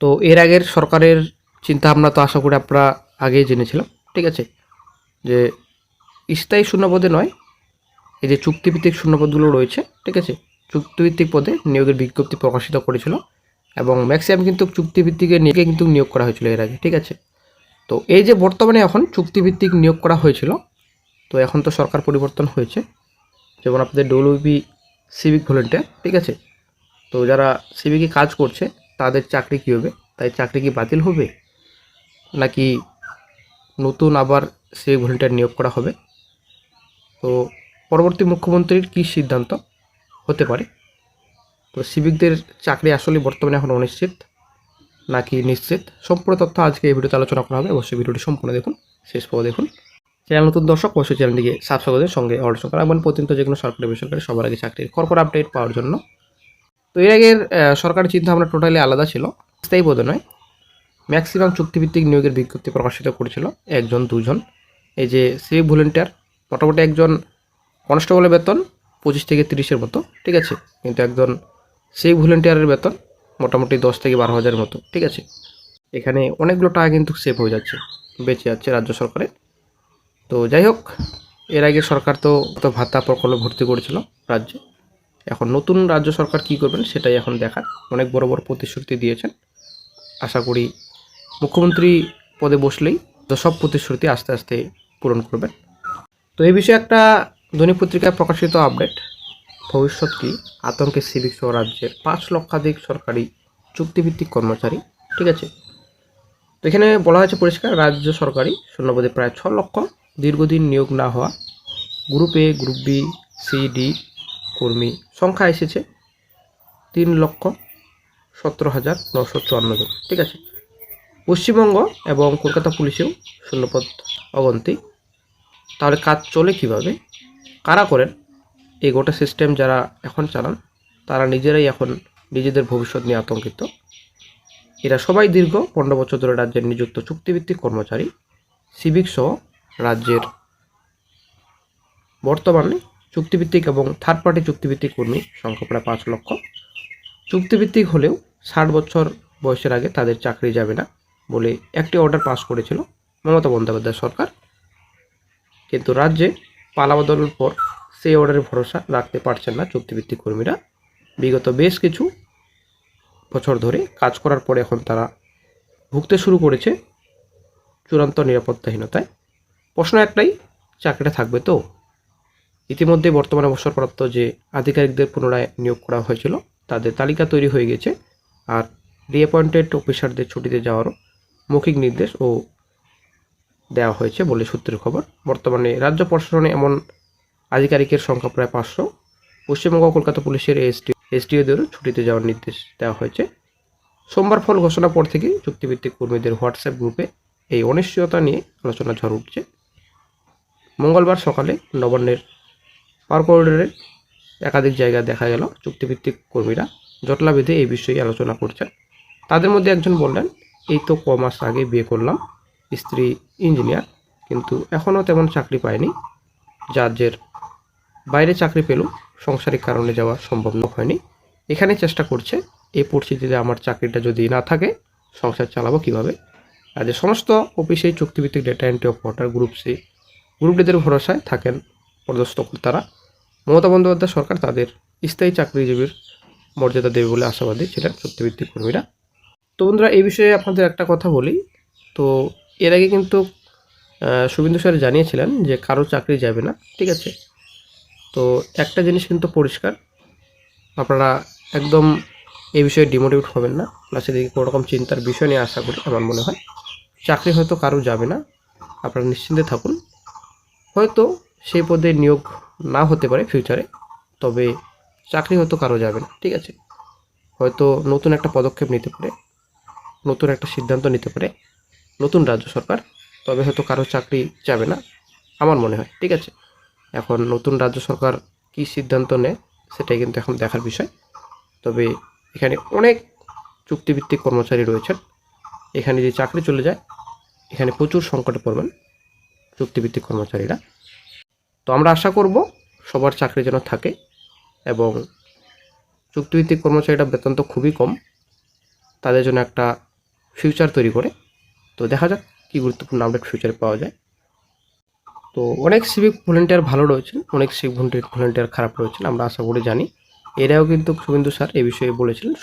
তো এর আগের সরকারের চিন্তাভাবনা তো আশা করি আপনারা আগেই জেনেছিলাম, ঠিক আছে, যে স্থায়ী শূন্যপদে নয়, এই যে চুক্তিভিত্তিক শূন্যপদগুলো রয়েছে, ঠিক আছে, চুক্তিভিত্তিক পদে নিয়োগের বিজ্ঞপ্তি প্রকাশিত করেছিল এবং ম্যাক্সিমাম কিন্তু চুক্তিভিত্তিকে নিয়ে কিন্তু নিয়োগ করা হয়েছিল এর আগে, ঠিক আছে। তো এই যে বর্তমানে এখন চুক্তিভিত্তিক নিয়োগ করা হয়েছিল, তো এখন তো সরকার পরিবর্তন হয়েছে, যেমন আপনাদের ডব্লিউবি সিভিক ভলেন্টিয়ার, ঠিক আছে, তো যারা সিভিকে কাজ করছে তাদের চাকরি কী হবে, তাই চাকরি কি বাতিল হবে নাকি নতুন আবার সিভিক ভলেন্টিয়ার নিয়োগ করা হবে? তো পরবর্তী মুখ্যমন্ত্রীর কী সিদ্ধান্ত হতে পারে? তো সিভিকদের চাকরি আসলে বর্তমানে এখন অনিশ্চিত নাকি নিশ্চিত, সম্পূর্ণ তথ্য আজকে এই ভিডিওতে আলোচনা করা হবে। অবশ্যই ভিডিওটি সম্পূর্ণ দেখুন, শেষ পর্যন্ত দেখুন। চ্যানেল নতুন দর্শক অবশ্যই চ্যানেলটিকে সাবস্ক্রাইব করে সঙ্গে অর্ডার করা এবং প্রতিনিয়ত যেগুলো সরকারি বেসরকারি সবার আগে চাকরির খড়খড় আপডেট পাওয়ার জন্য। তো এর আগের সরকারি চিন্তাভাবনা টোটালি আলাদা ছিল, স্থায়ী পদে নয়, ম্যাক্সিমাম চুক্তিভিত্তিক নিয়োগের বিজ্ঞপ্তি প্রকাশিত করেছিল একজন দুজন। এই যে সিভিক ভলেন্টিয়ার মোটামুটি একজন কনস্টেবলের বেতন 25 থেকে 30-এর মতো, ঠিক আছে, কিন্তু একজন সিভিক ভলেন্টিয়ারের বেতন মোটামুটি 10 থেকে 12,000-এর মতো, ঠিক আছে। এখানে অনেকগুলো টাকা কিন্তু সেভ হয়ে যাচ্ছে, বেঁচে যাচ্ছে রাজ্য সরকারের। তো যাই হোক, এর আগে সরকার তো ভাতা প্রকল্পে ভর্তি করেছিল রাজ্যে, এখন নতুন রাজ্য সরকার কী করবেন সেটাই এখন দেখার। অনেক বড় বড় প্রতিশ্রুতি দিয়েছেন, আশা করি মুখ্যমন্ত্রী পদে বসলেই তো সব প্রতিশ্রুতি আস্তে আস্তে পূরণ করবেন। তো এই বিষয়ে একটা দৈনিক পত্রিকায় প্রকাশিত আপডেট, ভবিষ্যৎ কি আতঙ্কে সিভিক সহ রাজ্যের 5 লক্ষাধিক সরকারি চুক্তিভিত্তিক কর্মচারী, ঠিক আছে। তো এখানে বলা হয়েছে পরিষ্কার, রাজ্য সরকারি শূন্যপদে প্রায় 6 লক্ষ দীর্ঘদিন নিয়োগ না হওয়া group A, group B, C, D কর্মী সংখ্যা এসেছে 3,17,954 জন, ঠিক আছে। পশ্চিমবঙ্গ এবং কলকাতা পুলিশেও শূন্যপদ অগন্তি। তাহলে কাজ চলে কিভাবে, কারা করেন? এই গোটা সিস্টেম যারা এখন চালান তারা নিজেরাই এখন নিজেদের ভবিষ্যৎ নিয়ে আতঙ্কিত। এরা সবাই দীর্ঘ 15 বছর ধরে রাজ্যের নিযুক্ত চুক্তিভিত্তিক কর্মচারী। সিভিক সহ রাজ্যের বর্তমানে চুক্তিভিত্তিক এবং থার্ড পার্টি চুক্তিভিত্তিক কর্মী সংখ্যা প্রায় 5 লক্ষ। চুক্তিভিত্তিক হলেও 60 বছর বয়সের আগে তাদের চাকরি যাবে না বলে একটি অর্ডার পাস করেছিল মমতা বন্দ্যোপাধ্যায় সরকার, কিন্তু রাজ্যে পালাবদলের পর সেই অর্ডারে ভরসা রাখতে পারছেন না চুক্তিভিত্তিক কর্মীরা। বিগত বেশ কিছু বছর ধরে কাজ করার পরে এখন তারা ভুগতে শুরু করেছে চূড়ান্ত নিরাপত্তাহীনতায়। প্রশ্ন একটাই, চাকরিটা থাকবে তো? ইতিমধ্যে বর্তমানে অবসরপ্রাপ্ত যে আধিকারিকদের পুনরায় নিয়োগ করা হয়েছিল তাদের তালিকা তৈরি হয়ে গেছে, আর রিঅ্যাপয়েন্টেড অফিসারদের ছুটিতে যাওয়ারও মৌখিক নির্দেশ ও দেওয়া হয়েছে বলে সূত্রের খবর। বর্তমানে রাজ্য প্রশাসনে এমন আধিকারিকের সংখ্যা প্রায় 500। পশ্চিমবঙ্গ কলকাতা পুলিশের এসডিওদেরও ছুটিতে যাওয়ার নির্দেশ দেওয়া হয়েছে। সোমবার ফল ঘোষণার পর থেকে চুক্তিভিত্তিক কর্মীদের হোয়াটসঅ্যাপ গ্রুপে এই অনিশ্চয়তা নিয়ে আলোচনা ঝড় উঠছে। মঙ্গলবার সকালে নবান্নের পাওয়ার করিডোরের একাধিক জায়গায় দেখা গেল চুক্তিভিত্তিক কর্মীরা জটলা বেঁধে এই বিষয়ে আলোচনা করছেন। তাদের মধ্যে একজন বললেন, এই তো ক মাস আগে বিয়ে করলাম, স্ত্রী ইঞ্জিনিয়ার, কিন্তু এখনও তেমন চাকরি পায়নি। রাজ্যের বাইরে চাকরি পেলেও সাংসারিক কারণে যাওয়া সম্ভব হয়নি, এখানে চেষ্টা করছে। এই পরিস্থিতিতে আমার চাকরিটা যদি না থাকে সংসার চালাবো কীভাবে? রাজ্যের সমস্ত অফিসেই চুক্তিভিত্তিক data entry operator group C, group ডিদের ভরসায় থাকেন পদস্থ কর্তারা। মমতা বন্দ্যোপাধ্যায় সরকার তাদের স্থায়ী চাকরিজীবীর মর্যাদা দেবে বলে আশাবাদী ছিলেন চুক্তিভিত্তিক কর্মীরা। তো বন্ধুরা, এই বিষয়ে আপনাদের একটা কথা বলি, তো এর আগে কিন্তু শুভেন্দু স্যার জানিয়েছিলেন যে কারো চাকরি যাবে না, ঠিক আছে। তো একটা জিনিস কিন্তু পরিষ্কার, আপনারা একদম এই বিষয়ে ডিমোটিভেট হবেন না, প্লাস এদিকে কোনো রকম চিন্তার বিষয় নিয়ে আশা করি। আমার মনে হয় চাকরি হয়তো কারো যাবে না, আপনারা নিশ্চিন্তে থাকুন। হয়তো সেই পদে নিয়োগ না হতে পারে ফিউচারে, তবে চাকরি হয়তো কারো যাবে না, ঠিক আছে। হয়তো নতুন একটা পদক্ষেপ নিতে পারে, নতুন একটা সিদ্ধান্ত নিতে পারে নতুন রাজ্য সরকার, তবে হয়তো কারো চাকরি যাবে না আমার মনে হয়, ঠিক আছে। এখন নতুন রাজ্য সরকার কী সিদ্ধান্ত নেয় সেটাই কিন্তু এখন দেখার বিষয়। তবে এখানে অনেক চুক্তিভিত্তিক কর্মচারী রয়েছেন, এখানে যে চাকরি চলে যায় এখানে প্রচুর সংকটে পড়বেন চুক্তিভিত্তিক কর্মচারীরা। তো আমরা আশা করব সবার চাকরি যেন থাকে, এবং চুক্তিভিত্তিক কর্মচারীরা বেতন তো খুবই কম, তাদের জন্য একটা ফিউচার তৈরি করে। তো দেখা যাক কী গুরুত্বপূর্ণ আপডেট ফিউচারে পাওয়া যায়। তো অনেক সিভিক ভলেন্টিয়ার ভালো রয়েছেন, অনেক সিভিক ভলেন্টিয়ার খারাপ রয়েছেন, আমরা আশা করি জানি। এরাও কিন্তু শুভেন্দু স্যার এ বিষয়ে বলেছিলেন।